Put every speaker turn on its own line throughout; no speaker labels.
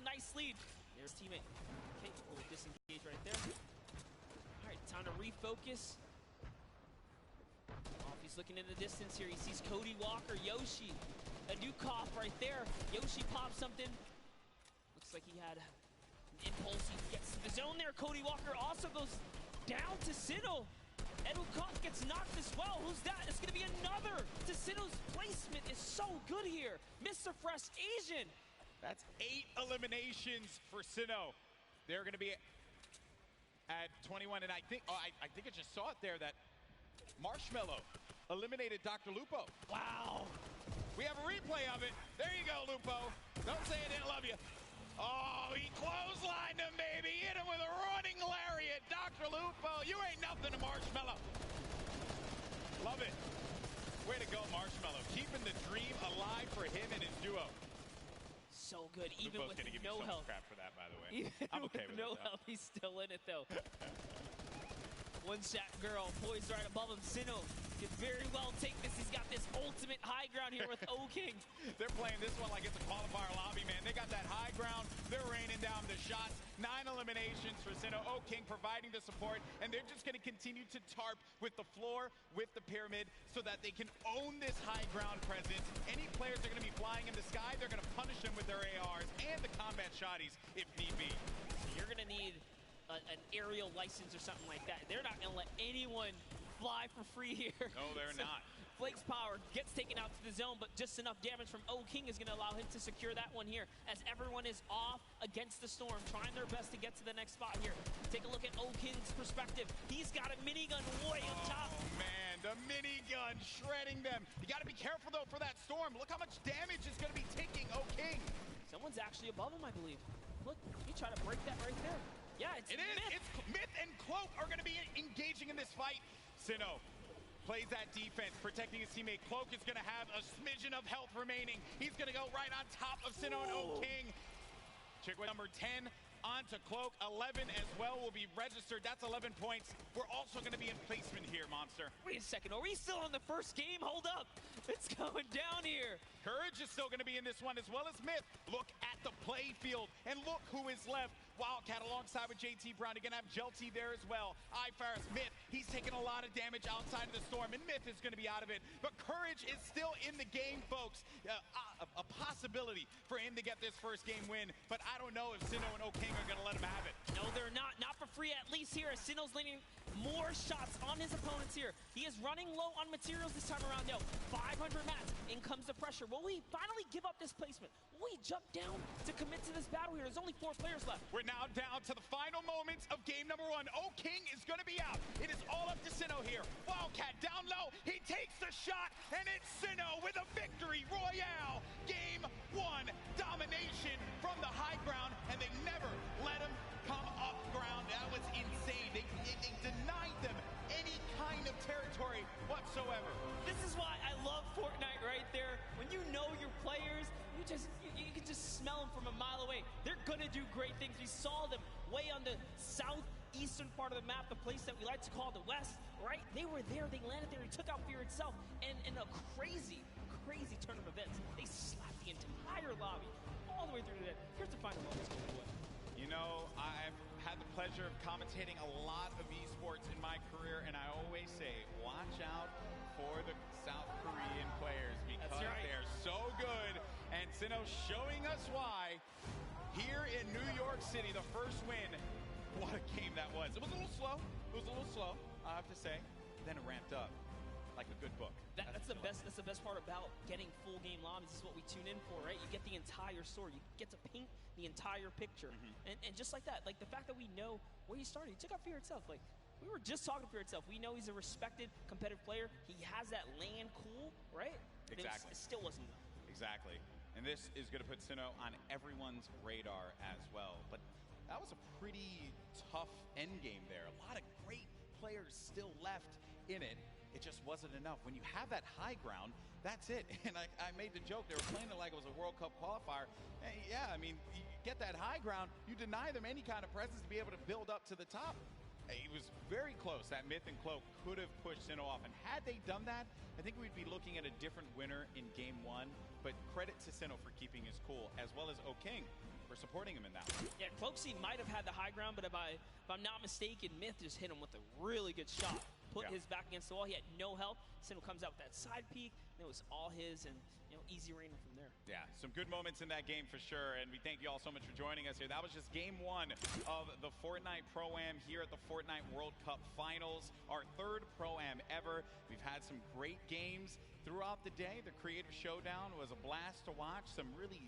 nice lead. There's teammate. Okay, we'll disengage right there. All right, time to refocus. He's looking in the distance here. He sees Cody Walker, Yoshi, a new cough right there. Yoshi pops something. Looks like he had an impulse. He gets to the zone there. Cody Walker also goes down to Sinnoh. Edu Koff gets knocked as well. Who's that? It's going to be another. Sinnoh's placement is so good here. Mr. Fresh Asian.
That's 8 eliminations for Sinnoh. They're going to be at 21, and I think I just saw it there that Marshmello eliminated Dr. Lupo.
Wow.
We have a replay of it. There you go, Lupo. Don't say I didn't love you. Oh, he clotheslined him, baby. Hit him with a running lariat. Dr. Lupo, you ain't nothing to Marshmello. Love it. Way to go, Marshmello. Keeping the dream alive for him and his duo.
So good, even
Lupo's
with
give
no
me so
health.
much crap for that, by the way.
Even
I'm okay with
no
it,
health, he's still in it, though. One shot girl poised right above him. Sinnoh could very well take this. He's got this ultimate high ground here with O-King.
They're playing this one like it's a qualifier lobby, man. They got that high ground. They're raining down the shots. 9 eliminations for Sinnoh. O-King providing the support, and they're just going to continue to tarp with the floor, with the pyramid, so that they can own this high ground presence. Any players that are going to be flying in the sky, they're going to punish them with their ARs and the combat shotties if need be.
So you're going to need an aerial license or something like that. They're not going to let anyone fly for free here.
No, they're not.
Flake's power gets taken out to the zone, but just enough damage from O-King is going to allow him to secure that one here, as everyone is off against the storm, trying their best to get to the next spot here. Take a look at O-King's perspective. He's got a minigun way on top.
Oh, man, the minigun shredding them. You got to be careful, though, for that storm. Look how much damage is going to be taking O-King.
Someone's actually above him, I believe. Look, he tried to break that right there. Yeah, it's Myth.
It's Myth and Cloak are going to be engaging in this fight. Sinnoh plays that defense, protecting his teammate. Cloak is going to have a smidgen of health remaining. He's going to go right on top of Sinnoh and O-King. Check with number 10 onto Cloak. 11 as well will be registered. That's 11 points. We're also going to be in placement here, Monster.
Wait a second. Are we still in the first game? Hold up. It's going down here.
Courage is still going to be in this one, as well as Myth. Look at the play field, and look who is left. Wildcat alongside with JT Brown. You're going to have Jelty there as well. iFaris, Myth, he's taking a lot of damage outside of the storm, and Myth is going to be out of it. But Courage is still in the game, folks. A possibility for him to get this first game win, but I don't know if Sinnoh and O-King are going to let him have it.
No, they're not. Not for free, at least here, as Sinnoh's landing more shots on his opponents here. He is running low on materials this time around, though. 500 mats. In comes the pressure. Will we finally give up this placement? Will we jump down to commit to this battle here? There's only 4 players left.
We're now down to the final moments of game number 1. O-King is going to be out. It is all up to Sinnoh here. Wildcat down low. He takes the shot, and it's Sinnoh with a victory royale. Game 1 domination from the high ground, and they never let him come up ground. That was insane. They denied them any kind of territory whatsoever.
This is why I love Fortnite right there. When you know your players, you can just smell them from a mile away. They're gonna do great things. We saw them way on the southeastern part of the map, the place that we like to call the West, right? They were there, they landed there, they took out Fear itself, and in a crazy turn of events, they slapped the entire lobby all the way through to the end. Here's the final moments.
You know, I've had the pleasure of commentating a lot of esports in my career, and I always say, watch out for the South Korean players, because they're so good. And Sinnoh showing us why here in New York City, the first win. What a game that was. It was a little slow. I have to say. Then it ramped up like a good book.
That's the best part about getting full game lobbies. This is what we tune in for, right? You get the entire story. You get to paint the entire picture. And just like that, like the fact that we know where he started. He took out Fear itself. Like, we were just talking to Fear itself. We know he's a respected, competitive player. He has that land cool, right? But
exactly.
It still wasn't enough.
Exactly. And this is going to put Sinnoh on everyone's radar as well. But that was a pretty tough end game there. A lot of great players still left in it. It just wasn't enough. When you have that high ground, that's it. And I made the joke, they were playing it like it was a World Cup qualifier. And yeah, I mean, you get that high ground, you deny them any kind of presence to be able to build up to the top. It was very close. That Myth and Cloak could have pushed Sinnoh off. And had they done that, I think we'd be looking at a different winner in game 1. But credit to Sinnoh for keeping his cool, as well as O-King. for supporting him in that one.
Yeah, Cloakzy might have had the high ground, but if I'm not mistaken, Myth just hit him with a really good shot. Put his back against the wall. He had no help. Sinnoh comes out with that side peek. And it was all his, and easy raining from there.
Yeah, some good moments in that game for sure, and we thank you all so much for joining us here. That was just game one of the Fortnite Pro-Am here at the Fortnite World Cup Finals, our third Pro-Am ever. We've had some great games throughout the day. The Creator Showdown was a blast to watch. Some really,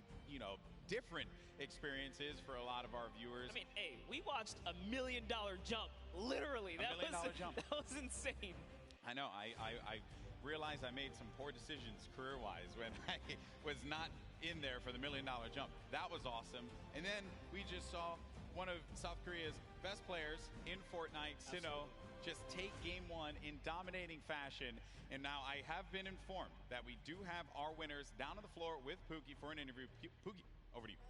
different experiences for a lot of our viewers.
I mean, hey, we watched $1 million jump, literally.
$1 million jump.
That was insane.
I know. I realized I made some poor decisions career-wise when I was not in there for the $1 million jump. That was awesome. And then we just saw one of South Korea's best players in Fortnite, Sinnoh, just take game one in dominating fashion. And now I have been informed that we do have our winners down on the floor with Pookie for an interview. Pookie, over to you.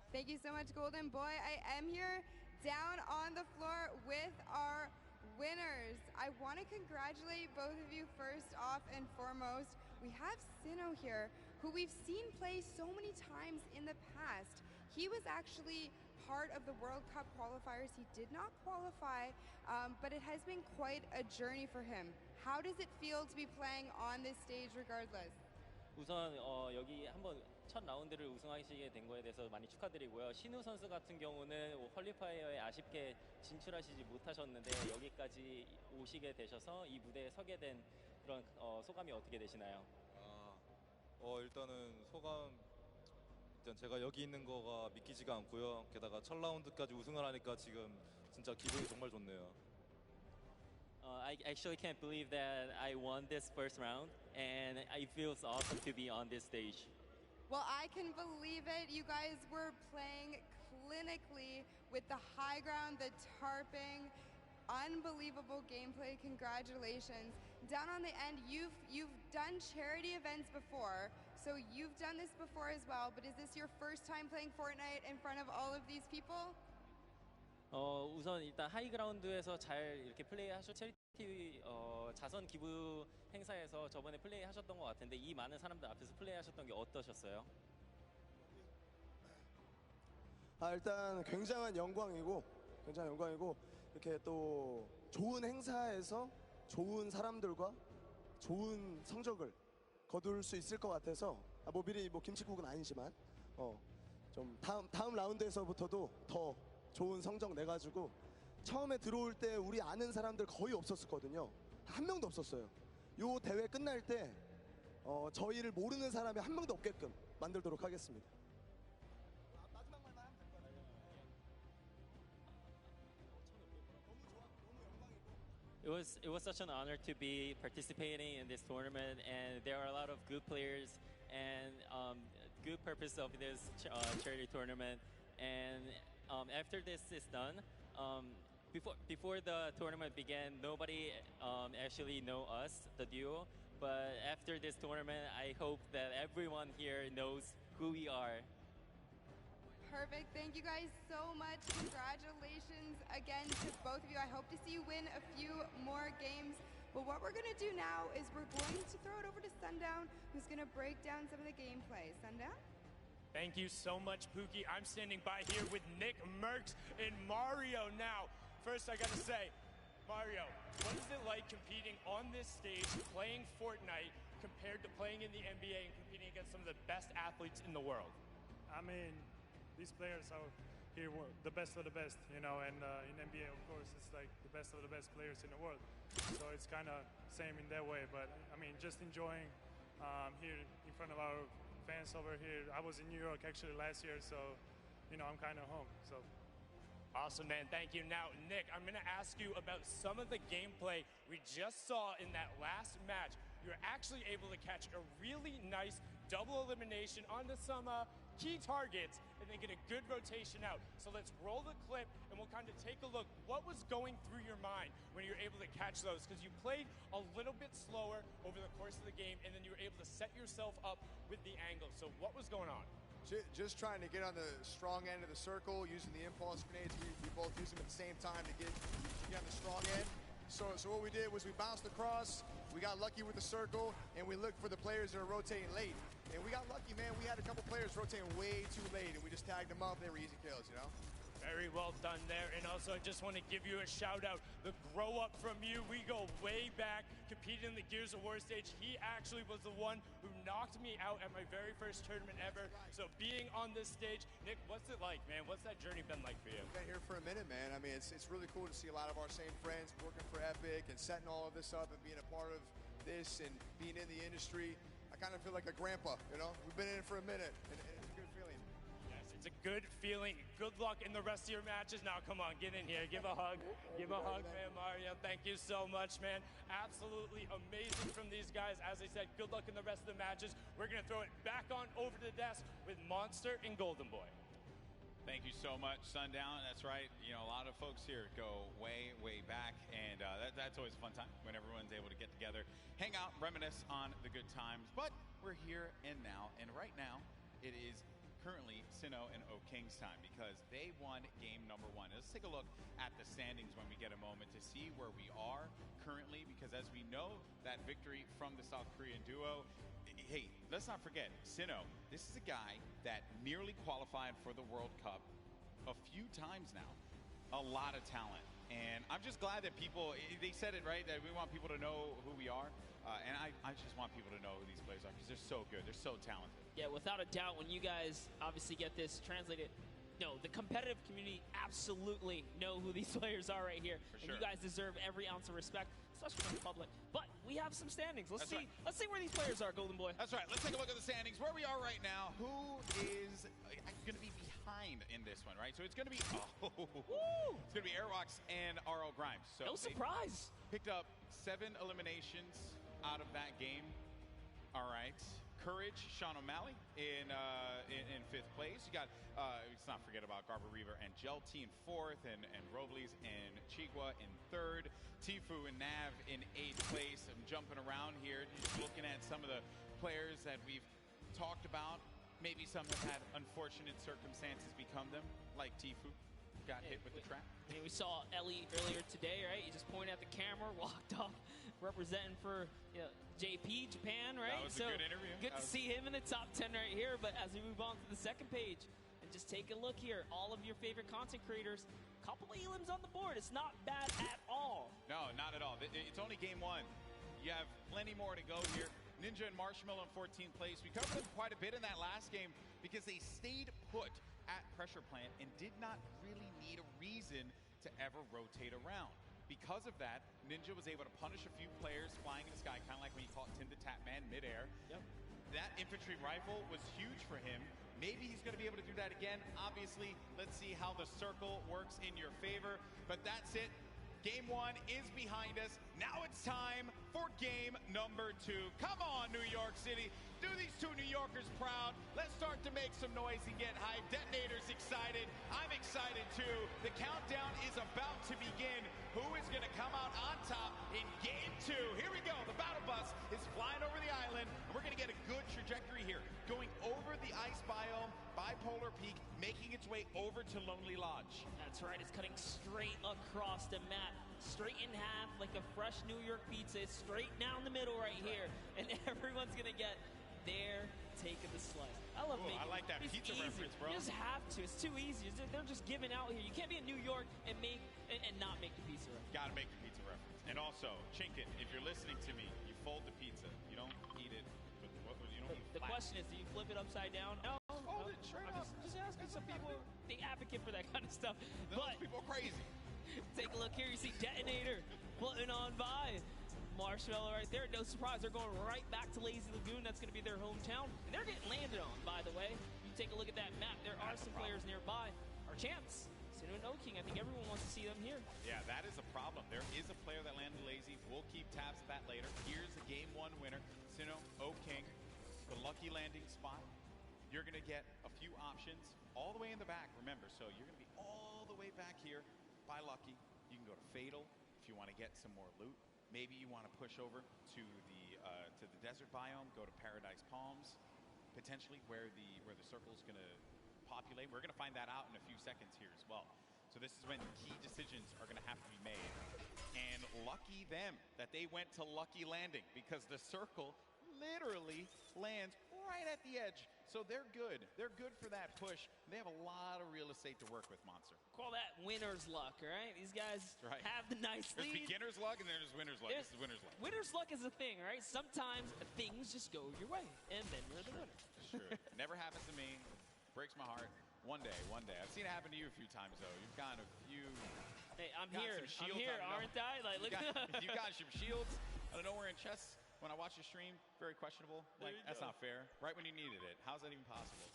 Thank you so much, Golden Boy. I am here down on the floor with our winners. I want to congratulate both of you first off and foremost. We have Sinnoh here, who we've seen play so many times in the past. He was actually part of the World Cup qualifiers. He did not qualify, but it has been quite a journey for him. How does it feel to be playing on this stage regardless?
우선 여기 한번 첫 라운드를 우승하시게 된 거에 대해서 많이 축하드리고요. 신우 선수 같은 경우는 퀄리파이어에 아쉽게 진출하시지 못하셨는데 여기까지 오시게 되셔서 이 무대에 서게 된 그런 소감이 어떻게 되시나요?
일단은 소감 일단 제가 여기 있는 거가 믿기지가 않고요. 게다가 첫 라운드까지 우승을 하니까 지금 진짜 기분이 정말 좋네요.
I actually can't believe that I won this first round, and it feels awesome to be on this stage.
Well, I can believe it. You guys were playing clinically with the high ground, the tarping, unbelievable gameplay. Congratulations. Down on the end, you've done charity events before, so you've done this before as well, but is this your first time playing Fortnite in front of all of these people?
우선 일단 하이그라운드에서 잘 이렇게 플레이하셔 체리티 자선 기부 행사에서 저번에 플레이하셨던 것 같은데 이 많은 사람들 앞에서 플레이하셨던 게 어떠셨어요?
일단 굉장한 영광이고 이렇게 또 좋은 행사에서 좋은 사람들과 좋은 성적을 거둘 수 있을 것 같아서 뭐 미리 뭐 김칫국은 아니지만 좀 다음 라운드에서부터도 더 좋은 성적 내가지고 처음에 들어올 때 우리 아는 사람들 거의 없었거든요. 한 명도 없었어요. 요 대회 끝날 때 저희를 모르는 사람이 한 명도 없게끔 만들도록 하겠습니다. 마지막 말만 하면 될 거예요.
It was such an honor to be participating in this tournament, and there are a lot of good players and good purpose of this charity tournament. And after this is done, before the tournament began, nobody actually know us, the duo. But after this tournament, I hope that everyone here knows who we are.
Perfect. Thank you guys so much. Congratulations again to both of you. I hope to see you win a few more games. But what we're going to do now is we're going to throw it over to Sundown, who's going to break down some of the gameplay. Sundown?
Thank you so much, Pookie. I'm standing by here with Nick Merckx and Mario now. First, I gotta say, Mario, what is it like competing on this stage, playing Fortnite, compared to playing in the NBA and competing against some of the best athletes in the world?
I mean, these players are here the best of the best, and in NBA, of course, it's like the best of the best players in the world. So it's kind of same in that way, but I mean, just enjoying here in front of our fans over here. I was in New York actually last year, so I'm kind of home. So
awesome, man. Thank you. Now, Nick, I'm going to ask you about some of the gameplay we just saw in that last match. You're actually able to catch a really nice double elimination onto some key targets and then get a good rotation out. So let's roll the clip and we'll kind of take a look. What was going through your mind when you were able to catch those? Because you played a little bit slower over the course of the game and then you were able to set yourself up with the angle. So what was going on?
Just trying to get on the strong end of the circle, using the impulse grenades. We both used them at the same time to get on the strong end. So what we did was we bounced across, we got lucky with the circle, and we looked for the players that are rotating late. And we got lucky, man. We had a couple players rotating way too late, and we just tagged them up. They were easy kills, you know?
Very well done there. And also, I just want to give you a shout out. The grow up from you, we go way back, competing in the Gears of War stage. He actually was the one who knocked me out at my very first tournament ever. So being on this stage, Nick, what's it like, man? What's that journey been like for you?
I've been here for a minute, man. I mean, it's really cool to see a lot of our same friends working for Epic and setting all of this up and being a part of this and being in the industry. I kind of feel like a grandpa, you know? We've been in it for a minute, and it's a good feeling.
Yes, it's a good feeling. Good luck in the rest of your matches. Now, come on, get in here. Give a hug. Give a hug, man, Mario. Thank you so much, man. Absolutely amazing from these guys. As I said, good luck in the rest of the matches. We're going to throw it back on over to the desk with Monster and Golden Boy.
Thank you so much, Sundown. That's right. You know, a lot of folks here go way, way back, and that's always a fun time when everyone's able to get together, hang out, reminisce on the good times. But we're here and now, and right now it is currently Sinnoh and O King's time because they won game number 1. Let's take a look at the standings when we get a moment to see where we are currently, because as we know, that victory from the South Korean duo. Hey, let's not forget, Sinnoh, this is a guy that nearly qualified for the World Cup a few times now. A lot of talent. And I'm just glad that people, they said it, right? That we want people to know who we are. And I just want people to know who these players are because they're so good. They're so talented.
Yeah, without a doubt, when you guys obviously get this translated, no, the competitive community absolutely know who these players are right here.
For
and
sure.
you guys deserve every ounce of respect, especially from the public. But we have some standings. Let's see.
Right.
Let's see where these players are, Golden Boy.
That's right. Let's take a look at the standings. Where we are right now. Who is going to be behind in this one, right? So it's going to be it's going to be Airwalks and RL Grimes. So
No surprise.
Picked up 7 eliminations out of that game. All right. Courage, Sean O'Malley in 5th place. You got, let's not forget about Garber Reaver and Gelty in 4th, and Robles and Chigua in 3rd. Tifu and Nav in 8th place. I'm jumping around here, just looking at some of the players that we've talked about. Maybe some have had unfortunate circumstances become them, like Tifu. Got hit with the trap.
I mean, we saw Ellie earlier today, right? He just pointed at the camera, walked off, representing for JP, Japan, right?
That was a good interview.
Good to see him in the top 10 right here. But as we move on to the second page, and just take a look here, all of your favorite content creators, couple of elims on the board. It's not bad at all.
No, not at all. It's only game 1. You have plenty more to go here. Ninja and Marshmallow in 14th place. We covered them quite a bit in that last game because they stayed put at pressure plant and did not really need a reason to ever rotate around. Because of that, Ninja was able to punish a few players flying in the sky, kind of like when he caught Tim the Tap Man midair.
Yep.
That infantry rifle was huge for him. Maybe he's going to be able to do that again. Obviously, let's see how the circle works in your favor. But that's it. Game 1 is behind us. Now it's time for game number 2. Come on, New York City. Do these 2 New Yorkers proud. Let's start to make some noise and get hype. Detonator's excited. I'm excited too. The countdown is about to begin. Who is going to come out on top in game 2? Here we go. The battle bus is flying over the island. And we're going to get a good trajectory here. Going over the ice biome, Bipolar Peak, making its way over to Lonely Lodge.
That's right. It's cutting straight across the map. Straight in half like a fresh New York pizza. It's straight down the middle right here. And everyone's going to get their take of the slice. I love making
I like that
it's
pizza
easy.
reference, bro.
You just have to. It's too easy. They're just giving out here. You can't be in New York and not make the pizza reference.
Gotta make the pizza reference. And also, Chinkin, if you're listening to me, you fold the pizza. You don't eat it. You don't eat
The
flat.
question is, do you flip it upside down? No.
Fold it straight
I'm
up.
just asking. Some people, they advocate for that kind of stuff.
Those people are crazy.
Take a look here. You see Detonator putting on by. Marshmallow right there. No surprise. They're going right back to Lazy Lagoon. That's going to be their hometown. And they're getting landed on, by the way. You take a look at that map. There are some players nearby. Our chance. Sinnoh and O King. I think everyone wants to see them here.
Yeah, that is a problem. There is a player that landed lazy. We'll keep tabs of that later. Here's the game 1 winner. Sinnoh, O King. The lucky landing spot. You're going to get a few options all the way in the back. Remember, so you're going to be all the way back here by Lucky. You can go to Fatal if you want to get some more loot. Maybe you want to push over to the desert biome, go to Paradise Palms, potentially where the circle is going to populate. We're going to find that out in a few seconds here as well. So this is when key decisions are going to have to be made. And lucky them that they went to Lucky Landing because the circle literally lands right at the edge. So they're good. They're good for that push. They have a lot of real estate to work with, Monster.
Call that winner's luck, all right? These guys
Right.
have the nice
There's
lead.
beginner's luck and there's winner's luck. This is winner's luck.
Winner's luck is a thing, all right? Sometimes things just go your way, and then you're the winner.
Sure. Never happens to me. Breaks my heart. One day. I've seen it happen to you a few times, though. You've gotten a few.
Hey, I'm
got
here.
some
I'm
shields
here,
on-
aren't I? Like, look at
you got some shields. I don't know where in chess. When I watch your stream, very questionable.
There
Like,
you
that's
go.
not fair. Right when you needed it. How's that even possible?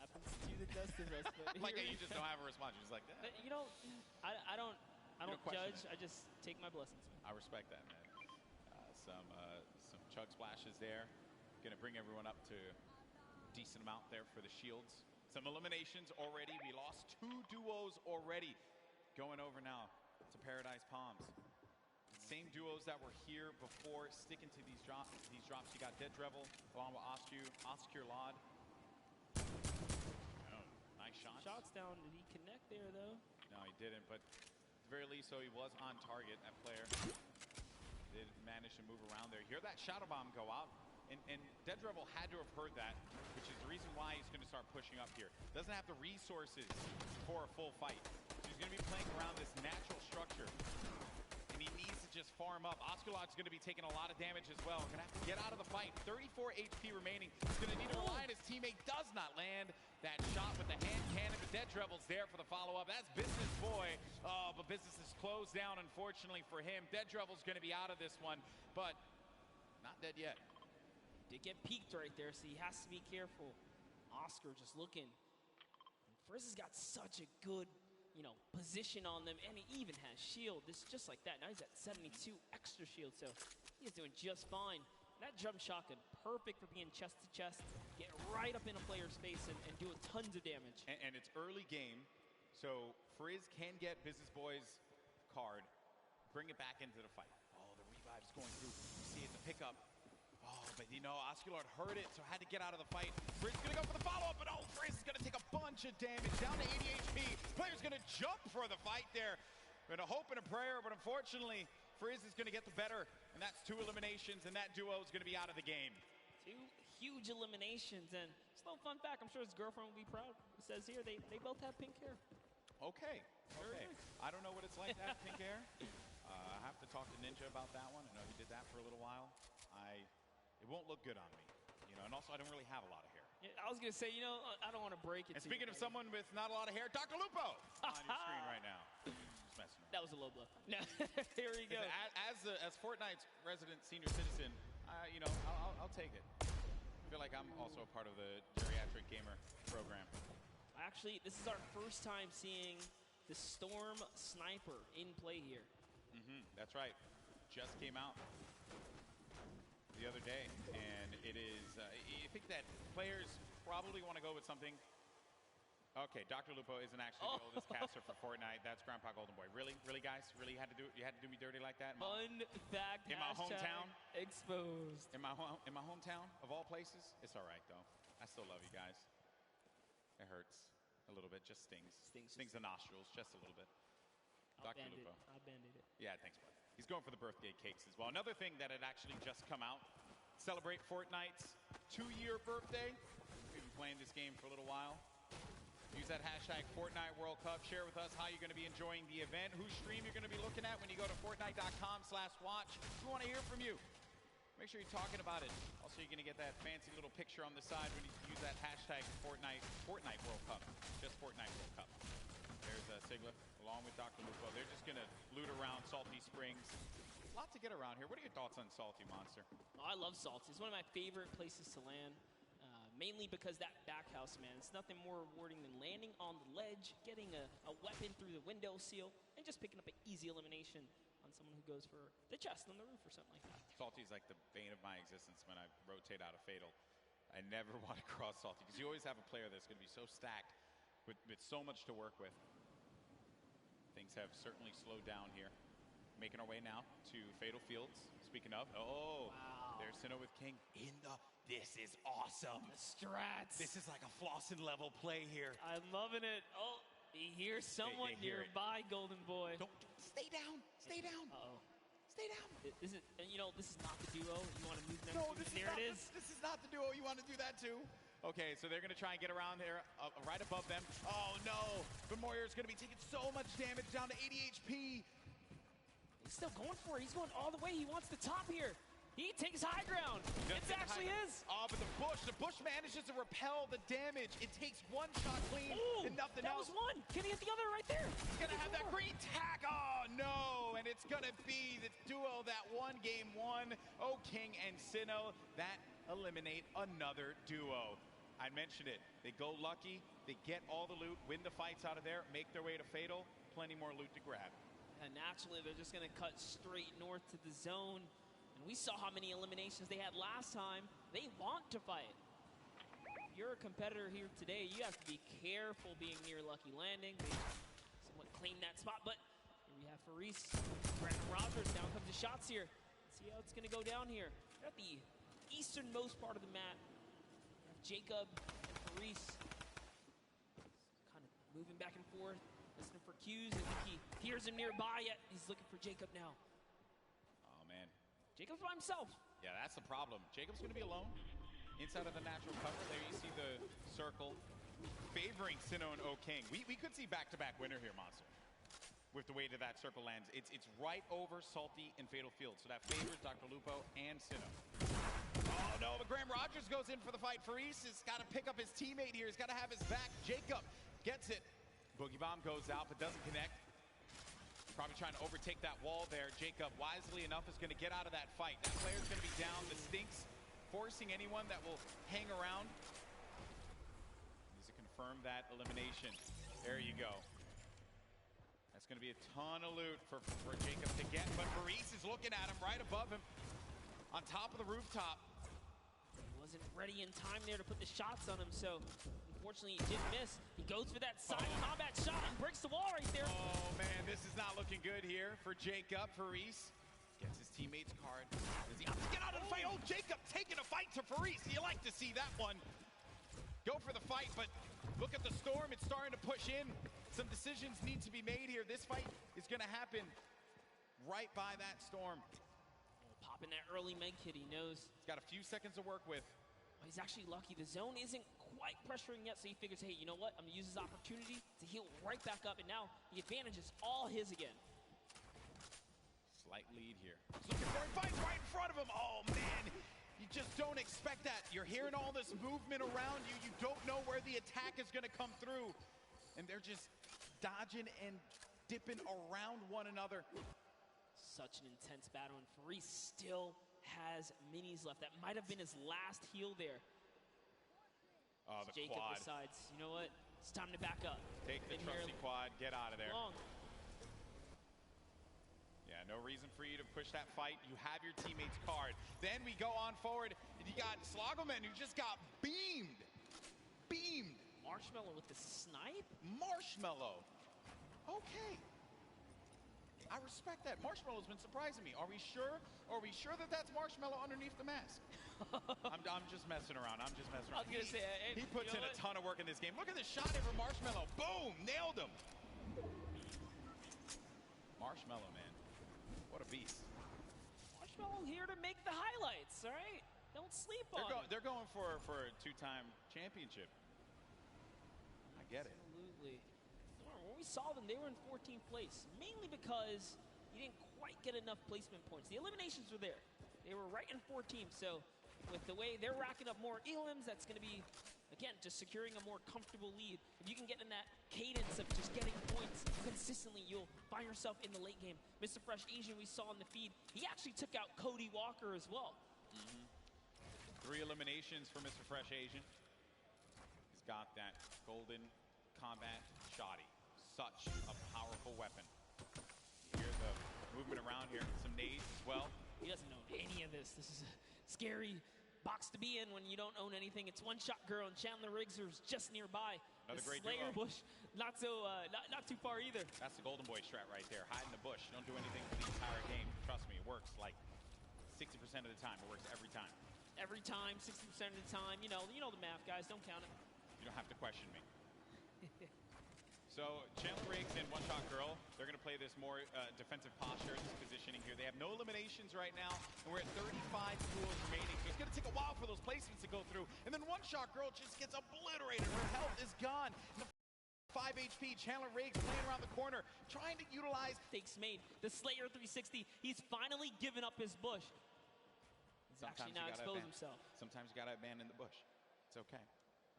happens to the best of us. But
Like,
here
you just don't have a response. You're just like,
But, you know, I don't
question
judge.
it.
I just take my blessings.
I respect that, man. Some chug splashes there. Gonna bring everyone up to a decent amount there for the shields. Some eliminations already. We lost 2 duos already. Going over now to Paradise Palms. Same duos that were here before, sticking to these drops. You got Dead Drevel along with Oscar Lod. Oh, nice shots.
Shots down. Did he connect there though?
No, he didn't, but at the very least, so he was on target, that player. Did manage to move around there. Hear that Shadow Bomb go out, and Dead Drevel had to have heard that, which is the reason why he's going to start pushing up here. Doesn't have the resources for a full fight. So he's going to be playing around this natural structure, and he needs to just farm up. Osculot's going to be taking a lot of damage as well. Going to have to get out of the fight. 34 HP remaining. He's going to need to rely on his teammate. Does not land that shot with the hand cannon, but Dead Drevel's there for the follow-up. That's Business Boy. Oh, but business is closed down, unfortunately, for him. Dead Drevel's going to be out of this one, but not dead yet.
Did get peeked right there, so he has to be careful. Oscar just looking. Frizz has got such a good, position on them, and he even has shield. This is just like that. Now he's at 72 extra shield, so he's doing just fine. That jump shotgun, perfect for being chest to chest, get right up in a player's face and doing tons of damage.
And it's early game, so Frizz can get Business Boy's card, bring it back into the fight. Oh, the revive's going through. You see it's a pickup. Oh, but Osculard heard it, so had to get out of the fight. Frizz gonna go for the follow-up, but Frizz is gonna take a bunch of damage, down to 80 HP. Player's gonna jump for the fight there. Gonna hope and a prayer, but unfortunately, Frizz is gonna get the better, and that's 2 eliminations, and that duo is gonna be out of the game.
2 huge eliminations, and just a little fun fact, I'm sure his girlfriend will be proud. It says here, they both have pink hair.
Okay. I don't know what it's like to have pink hair. I have to talk to Ninja about that one. I know he did that for a little while. It won't look good on me, and also I don't really have a lot of hair.
Yeah, I was gonna say, I don't want to break it.
And speaking of someone with not a lot of hair, Dr. Lupo on your screen right now. Just messing around.
That was a low blow. No, here we go.
As Fortnite's resident senior citizen, I'll take it. I feel like I'm also a part of the geriatric gamer program.
Actually, this is our first time seeing the Storm Sniper in play here.
That's right. Just came out the other day, and it is, I think that players probably want to go with something. Okay, Dr. Lupo isn't actually the oldest caster for Fortnite. That's Grandpa Golden Boy. Really, guys? Really, you had to do me dirty like that?
Fun fact.
In my hometown?
Exposed.
In my hometown, of all places? It's all right, though. I still love you guys. It hurts a little bit. Just stings. Stings the nostrils, just a little bit. Dr. Lupo.
I banded it.
Yeah, thanks, bud. He's going for the birthday cakes as well. Another thing that had actually just come out, celebrate Fortnite's 2-year birthday. We've been playing this game for a little while. Use that hashtag Fortnite World Cup. Share with us how you're going to be enjoying the event, whose stream you're going to be looking at when you go to Fortnite.com/watch. We want to hear from you. Make sure you're talking about it. Also, you're going to get that fancy little picture on the side when you use that hashtag Fortnite World Cup. Just Fortnite World Cup. There's Sigla along with Dr. Lupo. They're just going to loot around Salty Springs. A lot to get around here. What are your thoughts on Salty, Monster?
Oh, I love Salty. It's one of my favorite places to land. Mainly because that back house, man, it's nothing more rewarding than landing on the ledge, getting a weapon through the window seal, and just picking up an easy elimination on someone who goes for the chest on the roof or something like that.
Salty's like the bane of my existence when I rotate out of Fatal. I never want to cross Salty because you always have a player that's going to be so stacked with so much to work with. Things have certainly slowed down here. Making our way now to Fatal Fields. Speaking of, wow. There's Sinnoh with King in the... This is awesome.
The strats.
This is like a Flossin level play here.
I'm loving it. Oh, he hears someone
they hear
nearby, Golden Boy.
Don't stay down. Stay down.
Uh-oh.
Stay down.
This is, this is not the duo. You want to move them.
No, this
there it is.
This is not the duo. You want to do that too? Okay, so they're going to try and get around here, right above them. Oh, no. But Moyer's going to be taking so much damage, down to 80 HP.
He's still going for it. He's going all the way. He wants the top here. He takes high ground. It actually is.
Oh, but the bush manages to repel the damage. It takes one shot clean and nothing else.
That was one. Can he hit the other right there?
He's going to have that green tack. Oh, no. And it's going to be the duo that won game one. O King and Sinnoh that eliminate another duo. I mentioned it. They go lucky. They get all the loot, win the fights out of there, make their way to Fatal. Plenty more loot to grab.
And naturally, they're just going to cut straight north to the zone. And we saw how many eliminations they had last time. They want to fight. If you're a competitor here today, you have to be careful being near Lucky Landing. They somewhat claim that spot, but here we have Faris. Brandon Rogers, down comes the shots here. Let's see how it's going to go down here. They're at the easternmost part of the map. We have Jacob and Faris kind of moving back and forth, listening for cues. I think he hears him nearby, yet he's looking for Jacob now.
Oh, man.
Jacob's by himself.
Yeah, that's the problem. Jacob's going to be alone inside of the natural cover. There you see the circle favoring Sinnoh and O King. We could see back-to-back winner here, Monster, with the way that circle lands. It's right over Salty and Fatal Field, so that favors Dr. Lupo and Sinnoh. Oh, no, but Graham Rogers goes in for the fight. Faris has got to pick up his teammate here. He's got to have his back. Jacob gets it. Boogie Bomb goes out, but doesn't connect. Probably trying to overtake that wall there. Jacob, wisely enough, is going to get out of that fight. That player's going to be down. The Stinks forcing anyone that will hang around. Needs to confirm that elimination. There you go. That's going to be a ton of loot for Jacob to get, but Faris is looking at him right above him on top of the rooftop.
He wasn't ready in time there to put the shots on him, so unfortunately he did miss. He goes for that side combat shot and breaks the wall right there.
Oh man, this is not looking good here for Jacob. Faris gets his teammate's card. Does he have to get out of the fight? Oh, Jacob taking a fight to Faris. You like to see that one. Go for the fight, but look at the storm. It's starting to push in. Some decisions need to be made here. This fight is going to happen right by that storm.
Popping that early med kit, he knows.
He's got a few seconds to work with.
He's actually lucky. The zone isn't quite pressuring yet, so he figures, hey, you know what? I'm going to use this opportunity to heal right back up, and now the advantage is all his again.
Slight lead here. He's looking for a fight right in front of him. Oh, man. You just don't expect that. You're hearing all this movement around you. You don't know where the attack is going to come through. And they're just dodging and dipping around one another.
Such an intense battle, and Faris still has minis left. That might have been his last heal there.
Oh, the
Jacob
quad.
decides, you know what? It's time to back up.
Take the trusty quad, get out of there.
Long.
Yeah, no reason for you to push that fight. You have your teammate's card. Then we go on forward, and you got Slogoman, who just got beamed. Beamed.
Marshmallow with the snipe?
Marshmallow. Okay. I respect that. Marshmallow's been surprising me. Are we sure? Are we sure that that's Marshmallow underneath the mask? I'm just messing around. I'm just messing around.
I was going to say,
he puts in a ton of work in this game. Look at this shot here for Marshmallow. Boom! Nailed him. Marshmallow, man. What a beast.
Marshmallow here to make the highlights, all right? Don't sleep on it.
They're going for a two-time championship. I get it.
Absolutely. When we saw them, they were in 14th place, mainly because you didn't quite get enough placement points. The eliminations were there. They were right in 14th, so with the way they're racking up more elims, that's going to be, again, just securing a more comfortable lead. If you can get in that cadence of just getting points consistently, you'll find yourself in the late game. Mr. Fresh Asian, we saw in the feed, he actually took out Cody Walker as well.
3 eliminations for Mr. Fresh Asian. He's got that golden combat shoddy. Such a powerful weapon. You hear the movement around here. Some nades as well.
He doesn't know any of this. This is a scary box to be in when you don't own anything. It's One Shot Girl and Chandler Riggs just nearby.
Another great
Slayer
duo.
Bush, not too far either.
That's the Golden Boy strat right there. Hide in the bush. Don't do anything for the entire game. Trust me, it works like 60% of the time. It works every time.
Every time, 60% of the time. You know the math, guys. Don't count it.
You don't have to question me. So Chandler Riggs and One Shot Girl, they're going to play this more defensive posture, this positioning here. They have no eliminations right now, and we're at 35 duels remaining. So it's going to take a while for those placements to go through. And then One Shot Girl just gets obliterated. Her health is gone. 5 HP, Chandler Riggs playing around the corner, trying to utilize.
Takes made. The Slayer 360, he's finally given up his bush. He's actually now exposed himself.
Sometimes you got to abandon the bush. It's okay.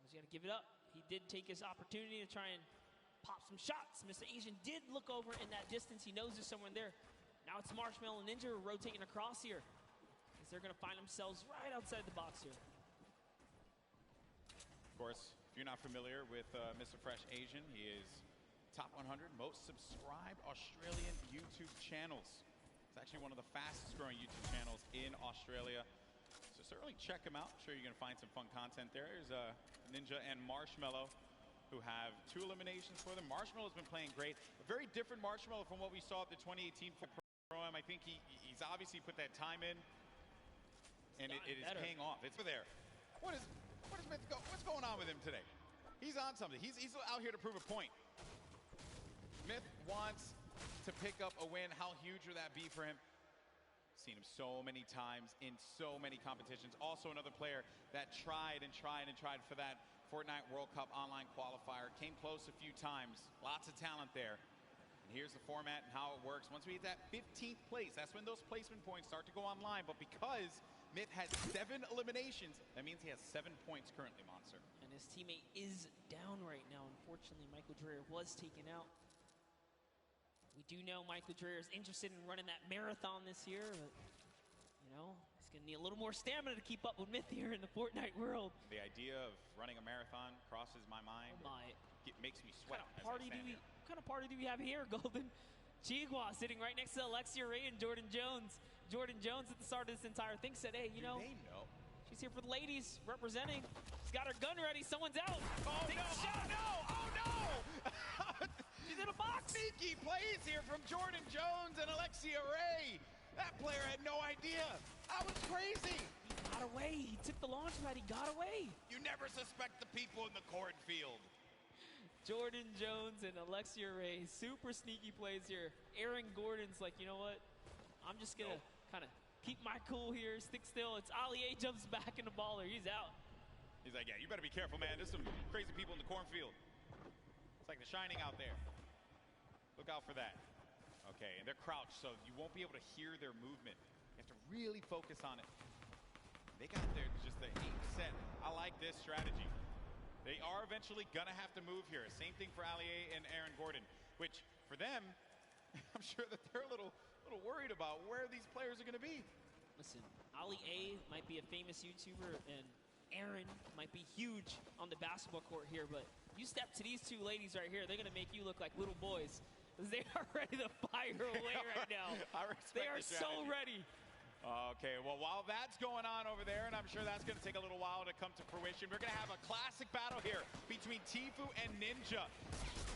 He's got to give it up. He did take his opportunity to try and pop some shots. Mr. Asian did look over in that distance. He knows there's someone there. Now it's Marshmallow and Ninja rotating across here, as they're going to find themselves right outside the box here.
Of course, if you're not familiar with Mr. Fresh Asian, he is top 100 most subscribed Australian YouTube channels. It's actually one of the fastest growing YouTube channels in Australia. So certainly check him out. I'm sure you're going to find some fun content there. There's Ninja and Marshmallow, who have 2 eliminations for them. Marshmallow's been playing great. A very different Marshmallow from what we saw at the 2018 Pro-Am. I think he's obviously put that time in, and it is paying off. It's there. What is Myth what's going on with him today? He's on something. He's out here to prove a point. Myth wants to pick up a win. How huge would that be for him? Seen him so many times in so many competitions. Also another player that tried for that Fortnite World Cup online qualifier. Came close a few times. Lots of talent there. And here's the format and how it works. Once we hit that 15th place, that's when those placement points start to go online. But because Myth has 7 eliminations, that means he has 7 points currently, Monster.
And his teammate is down right now. Unfortunately, Michael Dreyer was taken out. We do know Michael Dreyer is interested in running that marathon this year, but, you know, he's going to need a little more stamina to keep up with Myth here in the Fortnite world.
The idea of running a marathon crosses my mind.
Oh my.
It makes me sweat.
What kind of party do we have here, Golden? Chigua sitting right next to Alexia Ray and Jordan Jones. Jordan Jones at the start of this entire thing said, hey, you know,
they know.
She's here for the ladies, representing. She's got her gun ready. Someone's out.
Oh, no. Oh, no. Oh, no.
She's in a box.
Sneaky plays here from Jordan Jones and Alexia Ray. That player had no idea. That was crazy.
He got away. He took the launch pad. He got away.
You never suspect the people in the cornfield.
Jordan Jones and Alexia Ray, super sneaky plays here. Aaron Gordon's like, you know what? I'm just going to kind of keep my cool here, stick still. It's Ali A jumps back in the baller. He's out.
He's like, yeah, you better be careful, man. There's some crazy people in the cornfield. It's like The Shining out there. Look out for that. Okay, and they're crouched, so you won't be able to hear their movement. You have to really focus on it. They got just the aim set. I like this strategy. They are eventually gonna have to move here. Same thing for Ali A and Aaron Gordon, which for them, I'm sure that they're a little worried about where these players are gonna be.
Listen, Ali A might be a famous YouTuber, and Aaron might be huge on the basketball court here, but you step to these 2 ladies right here, they're gonna make you look like little boys. They are ready to fire away right now. They are so ready.
Okay, well, while that's going on over there, and I'm sure that's going to take a little while to come to fruition, we're going to have a classic battle here between Tfue and Ninja.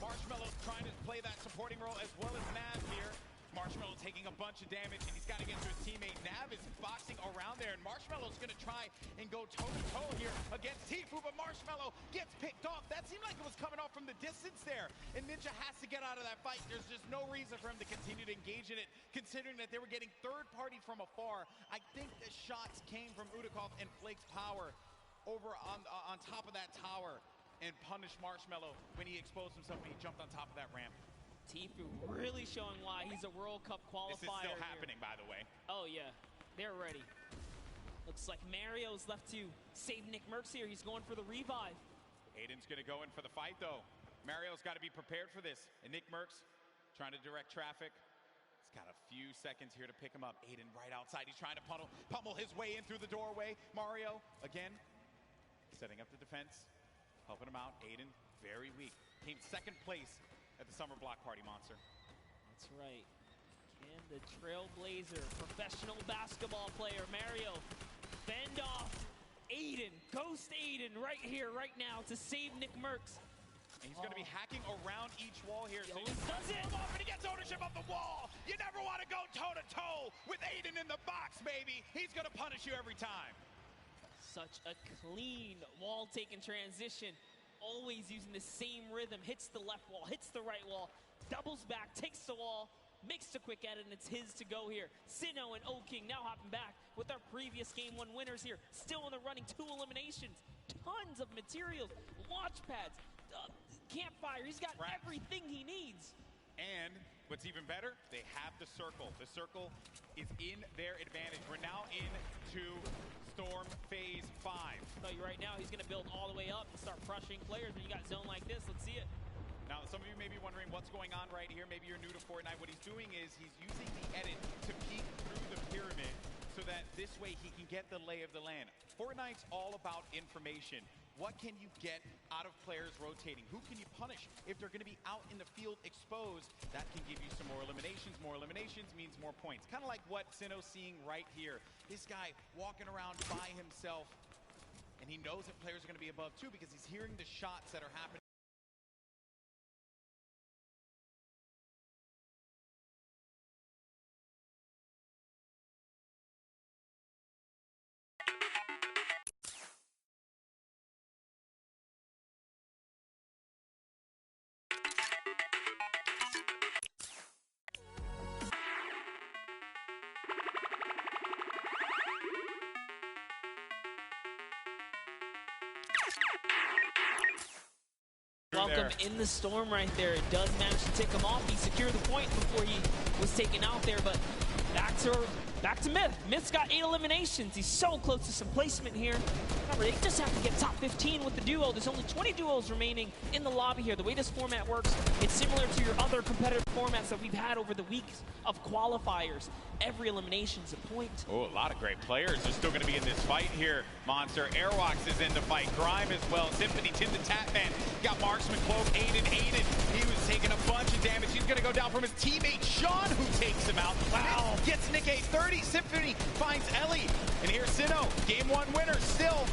Marshmallow's trying to play that supporting role as well as Nav here. Marshmallow taking a bunch of damage, and he's got to get to his teammate. Nav is boxing around there, and Marshmallow's going to try and go toe-to-toe here against Tfue, but Marshmallow gets picked off. That seemed like it was coming off from the distance there, and Ninja has to get out of that fight. There's just no reason for him to continue to engage in it, considering that they were getting third-party from afar. I think the shots came from Udakov and Flake's power over on top of that tower and punished Marshmallow when he exposed himself and he jumped on top of that ramp.
Tfue really showing why he's a World Cup qualifier.
This is still happening, by the way.
Oh, yeah. They're ready. Looks like Mario's left to save Nick Merckx here. He's going for the revive.
Aiden's going to go in for the fight, though. Mario's got to be prepared for this. And Nick Merckx trying to direct traffic. He's got a few seconds here to pick him up. Aiden right outside. He's trying to pummel his way in through the doorway. Mario, again, setting up the defense, helping him out. Aiden, very weak. Came second place at the Summer Block Party, Monster.
That's right. Can the Trailblazer, professional basketball player, Mario, fend off Aiden, ghost Aiden right here, right now to save Nick Merckx.
And he's going to be hacking around each wall here.
He always does it.
Off and he gets ownership of the wall. You never want to go toe-to-toe with Aiden in the box, baby. He's going to punish you every time.
Such a clean wall-taking transition always using the same rhythm. Hits the left wall, hits the right wall, doubles back, takes the wall, makes the quick edit, and it's his to go here. Sinnoh and O-King now hopping back with our previous Game 1 winners here. Still in the running, 2 eliminations, tons of materials, launch pads, campfire. He's got everything he needs.
And what's even better, they have the circle. The circle is in their advantage. We're now into Storm Phase 5.
So right now, he's going to build all the way up and start crushing players. When you got zone like this, let's see it.
Now, some of you may be wondering what's going on right here. Maybe you're new to Fortnite. What he's doing is he's using the edit to peek through the pyramid so that this way he can get the lay of the land. Fortnite's all about information. What can you get out of players rotating? Who can you punish? If they're going to be out in the field exposed, that can give you some more eliminations. More eliminations means more points. Kind of like what Sinnoh's seeing right here. This guy walking around by himself, and he knows that players are going to be above too because he's hearing the shots that are happening.
Welcome in the storm right there. It does manage to tick him off. He secured the point before he was taken out there, but back to Myth. Myth's got 8 eliminations. He's so close to some placement here. Remember, they just have to get top 15 with the duo. There's only 20 duos remaining in the lobby here. The way this format works, it's similar to your other competitive formats that we've had over the weeks of qualifiers. Every elimination's a point.
Oh, a lot of great players are still going to be in this fight here. Monster Airwalks is in the fight. Grime as well. Symphony, Tim the Tapman. Got Marksman, Cloak, Aiden. He was taking a bunch of damage. He's going to go down from his teammate, Sean, who takes him out. Wow. Gets Nick a 30. Symphony finds Ellie. And here's Sinnoh, Game 1 winner, still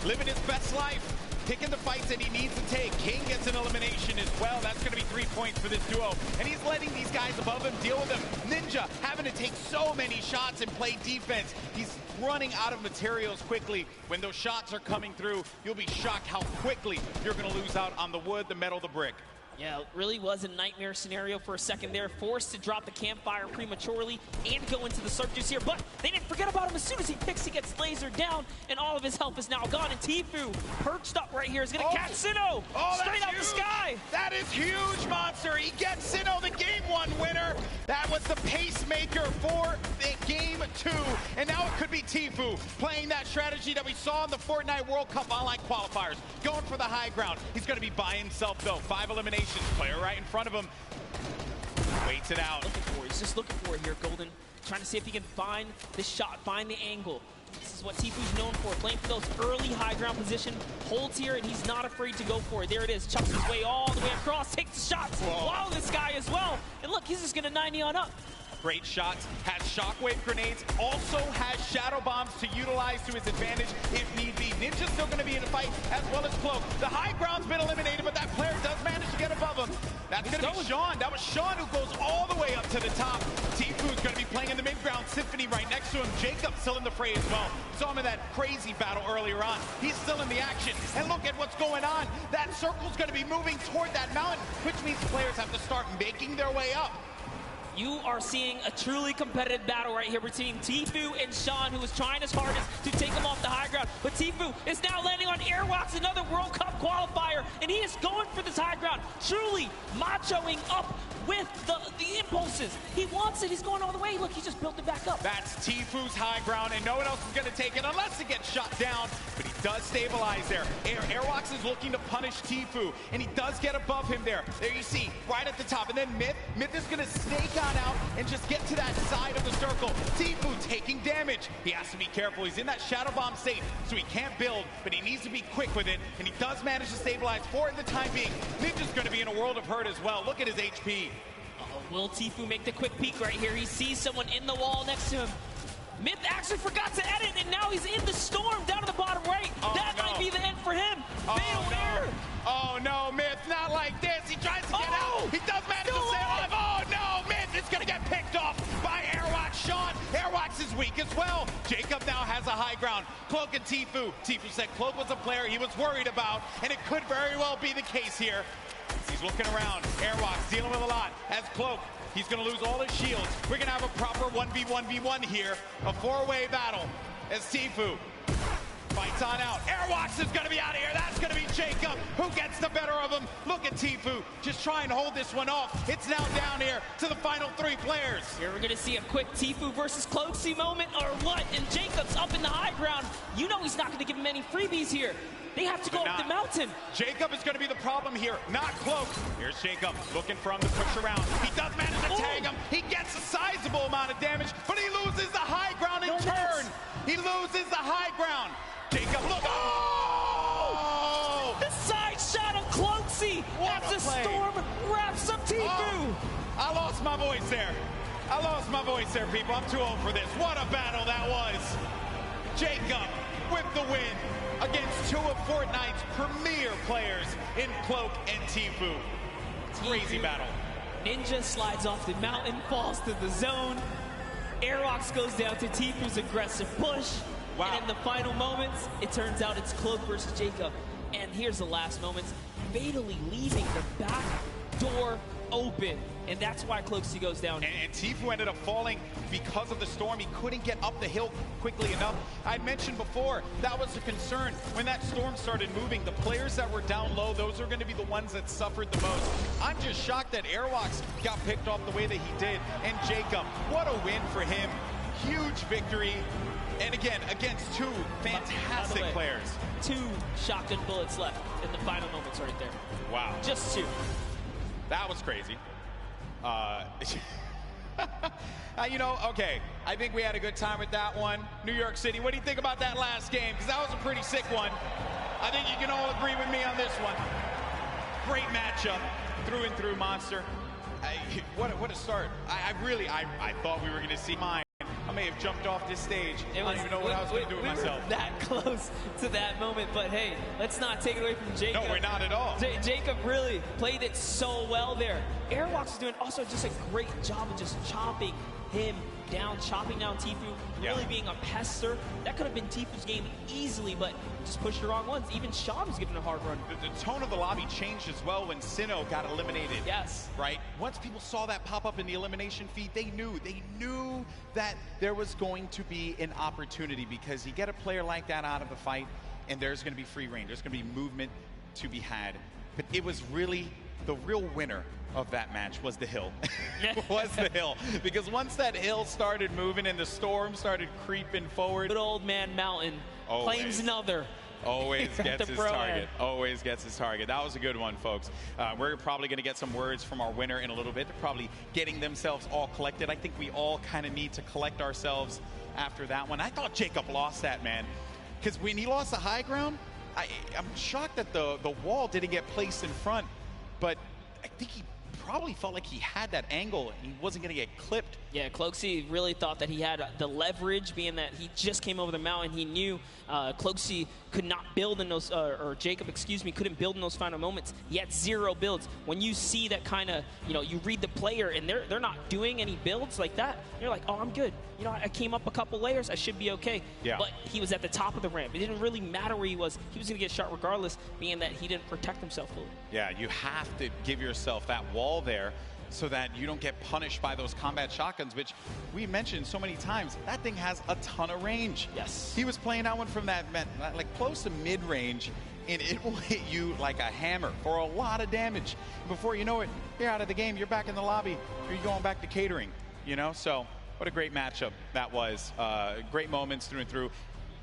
living his best life. Picking the fights that he needs to take. King gets an elimination as well. That's going to be 3 points for this duo. And he's letting these guys above him deal with him. Ninja having to take so many shots and play defense. He's running out of materials quickly. When those shots are coming through, you'll be shocked how quickly you're going to lose out on the wood, the metal, the brick.
Yeah, it really was a nightmare scenario for a second there. Forced to drop the campfire prematurely and go into the surges here. But they didn't forget about him. As soon as he picks, he gets lasered down, and all of his health is now gone. And Tfue, perched up right here, is going to catch Sinnoh straight out the sky.
That is huge, Monster. He gets Sinnoh, the Game 1 winner. That was the pacemaker for the Game 2. And now it could be Tfue playing that strategy that we saw in the Fortnite World Cup online qualifiers. Going for the high ground. He's going to be by himself, though. 5 eliminations. Player right in front of him. Waits it out.
He's just looking for it here, Golden. Trying to see if he can find the shot, find the angle. This is what Tfue's known for, playing for those early high ground position. Holds here, and he's not afraid to go for it. There it is. Chucks his way all the way across, takes the shots. Wow, this guy as well. And look, he's just going to 90 on up.
Great shots, has shockwave grenades, also has shadow bombs to utilize to his advantage if need be. Ninja's still going to be in the fight, as well as Cloak. The high ground's been eliminated, but that player does manage to get above him. That's going to be Sean. That was Sean who goes all the way up to the top. Tfue's going to be playing in the mid-ground. Symphony right next to him. Jacob still in the fray as well. Saw him in that crazy battle earlier on. He's still in the action. And look at what's going on. That circle's going to be moving toward that mountain, which means players have to start making their way up.
You are seeing a truly competitive battle right here between Tfue and Sean, who is trying his hardest to take him off the high ground. But Tfue is now landing on Airwalks, another World Cup qualifier, and he is going for this high ground, truly machoing up with the impulses. He wants it. He's going all the way. Look, he just built it back up.
That's Tfue's high ground, and no one else is going to take it unless it gets shot down. But he does stabilize there. Airwalks is looking to punish Tfue, and he does get above him there. There you see, right at the top. And then Myth is going to snake on out and just get to that side of the circle. Tfue taking damage. He has to be careful. He's in that shadow bomb safe, so he can't build, but he needs to be quick with it, and he does manage to stabilize for the time being. Ninja's going to be in a world of hurt as well. Look at his HP.
Will Tfue make the quick peek right here? He sees someone in the wall next to him. Myth actually forgot to edit, and now he's in the storm down at the bottom right. That might be the end for him. Fatal error.
Oh no, Myth, not like this. He tries to get out. He does manage to stay alive. Oh no, Myth is going to get picked off by Airwalks. Sean, Airwalks is is weak as well. Jacob now has a high ground. Cloak and Tfue. Tfue said Cloak was a player he was worried about, and it could very well be the case here. He's looking around. Airwalk's dealing with a lot. As Cloak, he's going to lose all his shields. We're going to have a proper 1v1v1 here. A four-way battle as Tfue fights on out. Airwalks is going to be out of here. That's going to be Jacob. Who gets the better of him? Look at Tfue. Just try and hold this one off. It's now down here to the final three players.
Here we're going to see a quick Tfue versus Cloaksy moment or what? And Jacob's up in the high ground. You know he's not going to give him any freebies here. They have to go up the mountain.
Jacob is going to be the problem here, not Cloak. Here's Jacob looking for him to push around. He does manage to tag him. He gets a sizable amount of damage, but he loses the high ground in turn. He loses the high ground. Jacob, look. Oh!
The side shot of Cloaksy as the storm wraps up Tfue.
Oh, I lost my voice there. People. I'm too old for this. What a battle that was. Jacob with the win against two of Fortnite's premier players in Cloak and Tfue. Crazy battle.
Ninja slides off the mountain, falls to the zone. Airwalks goes down to Tfue's aggressive push.
Wow.
And in the final moments, it turns out it's Cloak versus Jacob. And here's the last moments, fatally leaving the back door open. And that's why Cloaksy goes down.
And Tfue ended up falling because of the storm. He couldn't get up the hill quickly enough. I mentioned before, that was a concern. When that storm started moving, the players that were down low, those are going to be the ones that suffered the most. I'm just shocked that Airwalks got picked off the way that he did. And Jacob, what a win for him. Huge victory. And again, against two fantastic players.
2 shotgun bullets left in the final moments right there.
Wow.
Just 2.
That was crazy. You know, okay, I think we had a good time with that one. New York City, what do you think about that last game? Because that was a pretty sick one. I think you can all agree with me on this one. Great matchup, through and through monster. What a start. I thought we were going to see mine. I may have jumped off this stage. I don't even know what I was going to do with myself.
We were that close to that moment, but hey, let's not take it away from Jacob.
No, we're not at all.
Jacob really played it so well there. Airwalks is doing also just a great job of just chopping him down, chopping down Tfue, really being a pester. That could have been Tfue's game easily, but just pushed the wrong ones. Even Sean was giving a hard run.
The tone of the lobby changed as well when Sinnoh got eliminated.
Yes.
Right? Once people saw that pop up in the elimination feed, they knew that there was going to be an opportunity, because you get a player like that out of the fight and there's going to be free reign. There's going to be movement to be had. But it was really the real winner of that match was the hill. Was the hill. Because once that hill started moving and the storm started creeping forward.
Good old man Mountain claims another.
Always gets his target. Always gets his target. That was a good one, folks. We're probably going to get some words from our winner in a little bit. They're probably getting themselves all collected. I think we all kind of need to collect ourselves after that one. I thought Jacob lost that, man. Because when he lost the high ground, I'm shocked that the wall didn't get placed in front. But I think he probably felt like he had that angle and he wasn't going to get clipped.
Yeah, Cloaksy really thought that he had the leverage, being that he just came over the mountain. He knew Cloaksy could not build in those, or Jacob, excuse me, couldn't build in those final moments. He had 0 builds. When you see that kind of, you read the player and they're not doing any builds like that, you're like, oh, I'm good. I came up a couple layers, I should be okay.
Yeah.
But he was at the top of the ramp. It didn't really matter where he was going to get shot regardless, being that he didn't protect himself fully.
Yeah, you have to give yourself that wall there so that you don't get punished by those combat shotguns, which we mentioned so many times. That thing has a ton of range.
Yes.
He was playing that one from that, like close to mid-range, and it will hit you like a hammer for a lot of damage. Before you know it, you're out of the game, you're back in the lobby, or you're going back to catering, So what a great matchup that was. Great moments through and through.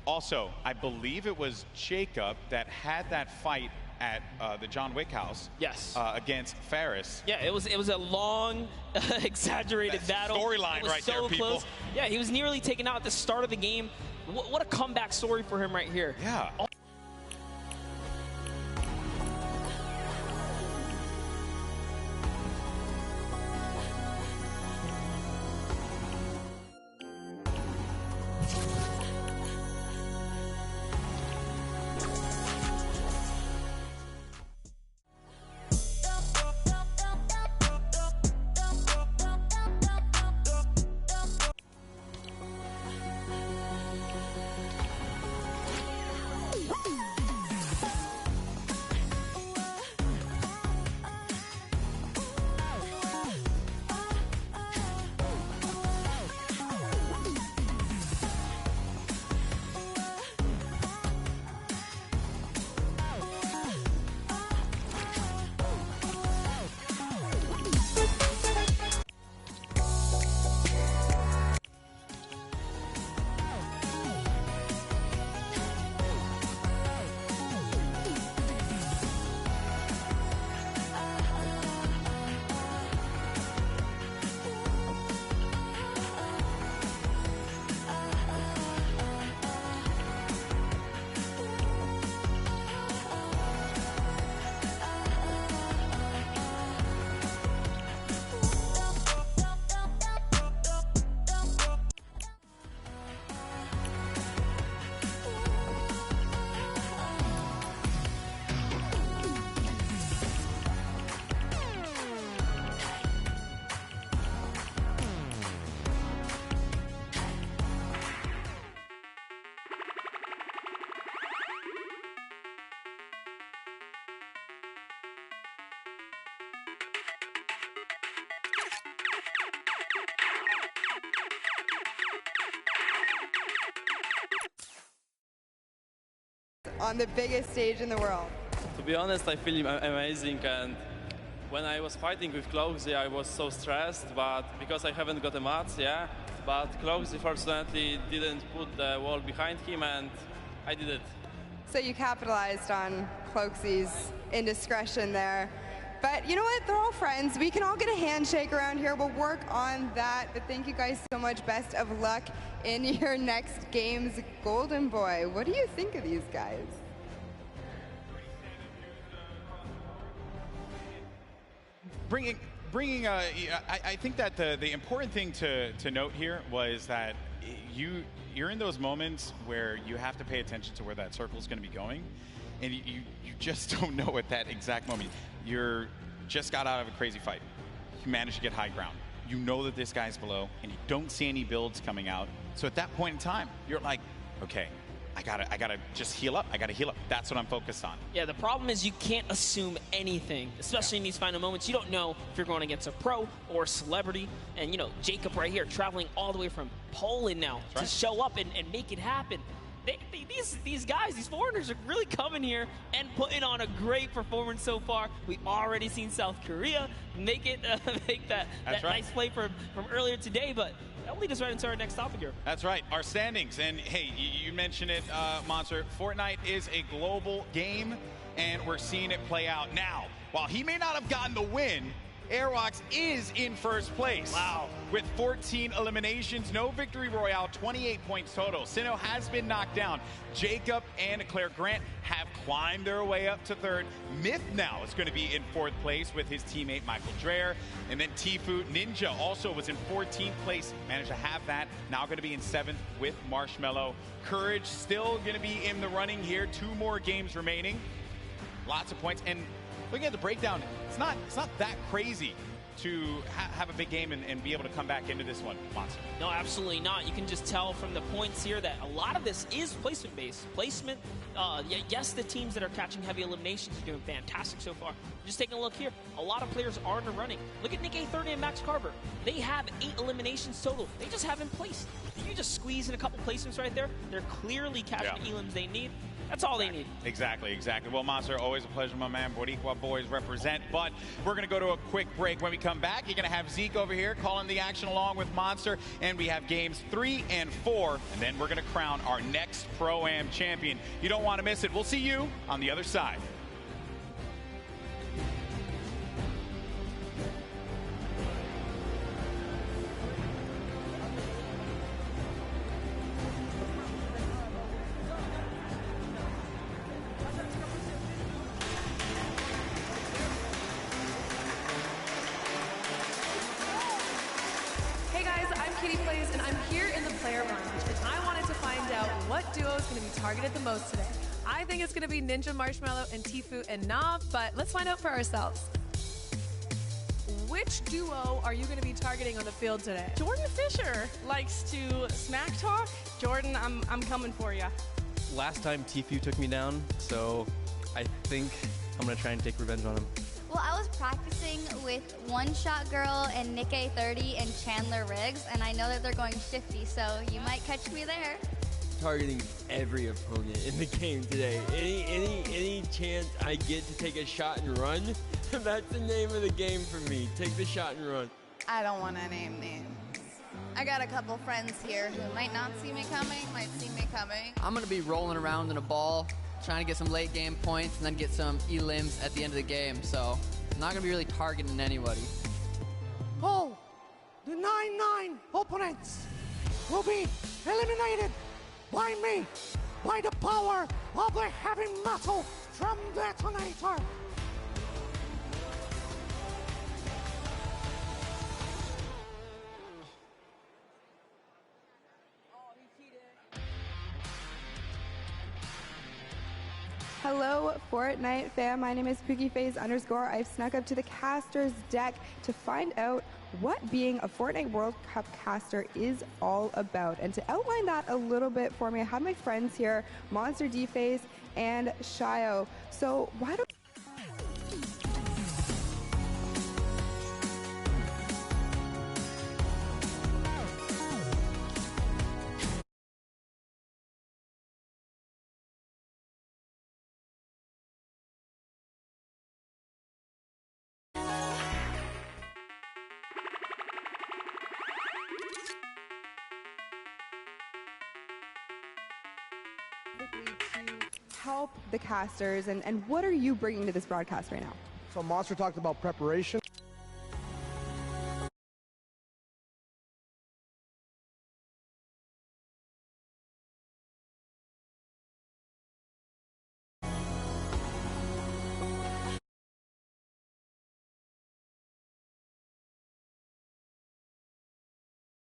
Also, I believe it was Jacob that had that fight at the John Wick house.
Yes.
Against Ferris.
Yeah, it was a long, exaggerated battle.
Storyline right there, people.
Close. Yeah, he was nearly taken out at the start of the game. What a comeback story for him right here.
Yeah.
on the biggest stage in the world?
To be honest, I feel amazing, and when I was fighting with Clogsy, I was so stressed, but because I haven't got a match, yeah. But Clogsy fortunately didn't put the wall behind him, and I did it.
So you capitalized on Cloaksy's indiscretion there. But you know what? They're all friends. We can all get a handshake around here. We'll work on that. But thank you guys so much. Best of luck in your next games. Golden Boy, what do you think of these guys?
I think that the important thing to note here was that you're in those moments where you have to pay attention to where that circle is going to be going, and you just don't know at that exact moment. You're just got out of a crazy fight. You managed to get high ground. You know that this guy's below, and you don't see any builds coming out. So at that point in time, you're like, okay, I gotta just heal up. I gotta heal up. That's what I'm focused on.
Yeah, the problem is you can't assume anything, especially in these final moments. You don't know if you're going against a pro or a celebrity. And, you know, Jacob right here traveling all the way from Poland now to show up and make it happen. These guys, these foreigners are really coming here and putting on a great performance so far. We've already seen South Korea make that nice play from earlier today, but that will lead us right into our next topic here.
That's right, our standings. And hey, you mentioned it, Monster. Fortnite is a global game, and we're seeing it play out now. While he may not have gotten the win, Airwalks is in first place.
Wow.
With 14 eliminations, no victory royale, 28 points total. Sinnoh has been knocked down. Jacob and Claire Grant have climbed their way up to third. Myth now is going to be in fourth place with his teammate Michael Dreher. And then Tfue Ninja also was in 14th place, managed to have that. Now going to be in 7th with Marshmello. Courage still going to be in the running here. 2 more games remaining. Lots of points. And looking at the breakdown, it's not that crazy to have a big game and be able to come back into this one, Monster.
No, absolutely not. You can just tell from the points here that a lot of this is placement-based. Placement, yes, the teams that are catching heavy eliminations are doing fantastic so far. Just taking a look here, a lot of players are in the running. Look at Nick A30 and Max Carver. They have 8 eliminations total. They just haven't placed. If you just squeeze in a couple placements right there, they're clearly catching the elims they need. That's all they need.
Exactly. Well, Monster, always a pleasure, my man. Boricua boys represent. But we're going to go to a quick break. When we come back, you're going to have Zeke over here calling the action along with Monster. And we have games 3 and 4. And then we're going to crown our next Pro-Am champion. You don't want to miss it. We'll see you on the other side.
Targeted the most today. I think it's going to be Ninja, Marshmello, and Tfue and Nav, but let's find out for ourselves. Which duo are you going to be targeting on the field today?
Jordan Fisher likes to smack talk. Jordan, I'm coming for you.
Last time Tfue took me down, so I think I'm going to try and take revenge on him.
Well, I was practicing with One Shot Girl and Nick A30 and Chandler Riggs, and I know that they're going shifty, so you might catch me there.
Targeting every opponent in the game today. Any chance I get to take a shot and run, that's the name of the game for me. Take the shot and run.
I don't want to name names. I got a couple friends here who might not see me coming, might see me coming.
I'm going to be rolling around in a ball, trying to get some late game points and then get some elims at the end of the game. So I'm not going to be really targeting anybody.
Oh, the 9-9 opponents will be eliminated by me, by the power of the heavy metal from Detonator.
Hello, Fortnite fam. My name is PookieFaze_. I've snuck up to the caster's deck to find out what being a Fortnite World Cup caster is all about. And to outline that a little bit for me, I have my friends here, Monster D-Face and Shio. So why don't help the casters, and what are you bringing to this broadcast right now?
So Monster talked about preparation.